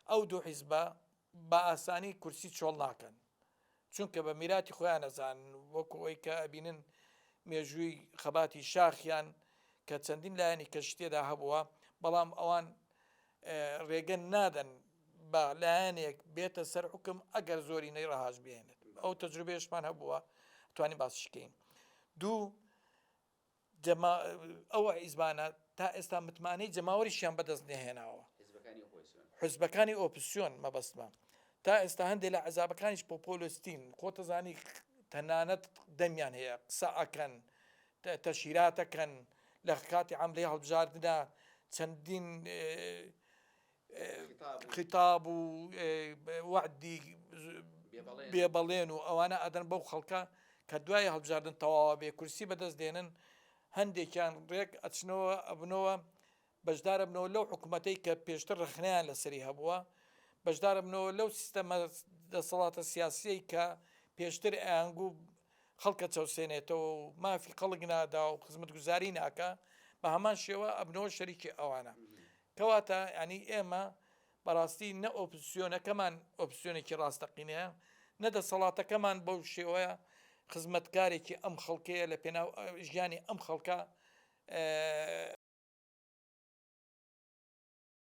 ئەو دوو حیزبە بە ئاسانی کورسی چۆڵ ناکەن چونکە بە میراتی خۆیان نەزان وەکو ئەوی کە ئەبینن مێژووی خەباتی شاخیان کە چەندین لایەنی کە شتێدا هەبووە بەڵام ئەوان ڕێگەن نادەن بە لایەنێک بێتە سەر حکم ئەگەر زۆری نەی ڕەهاش بێنێت ئەو تەجروبێشمان هەبووە توانین باسیشکەین دوو ئەوە حیزبانە تا ئێستا متمانەی جەماوەریشیان بەدەست نێهێناوە حزبەکانی ئۆپسیۆن مەبەستمە تا ئێستا هەندێک لە عەزابەکانیش پۆپۆلۆستین خۆتەزانی تەنانەت دەمیان هەیە قسە ئەکەن تەشیراتەکەن لە کاتی عەملەی هەڵبژاردندا چەندین خیتاب و وعدی بێبەڵێن و ئەوانە ئەدەن بەو خەڵکە کە دوای هەڵبژاردن تەواوە بێ کورسی بەدەست دێنن هەندێکیان ڕێک ئەچنەوە ئەبنەوە بەشدارە بنەوە لەو حکوومەتەی کە پێشتر ڕخنیان لەسەری هەبووە بەشدارە بنەوە لەو سیستەمە دەسەڵاتە سیاسیەی کە پێشتر ئەیانگوو خەڵکە چەوسێنێتەوە و مافی خەڵک نادا و خزمەتگوزاری ناکە بە هەمان شێوە ئەبنەوە شەریکی ئەوانە کەواتە ینی ئێمە بەڕاستی نە ئۆپسیۆنەکەمان ئۆپسیۆنێکی ڕاستەقینەیە نەدەسەڵاتەکەمان بەو شێوەیە خزمەتکارێکی ئەم خەڵکەیە لە پێناو ژیانی ئەم خەڵکە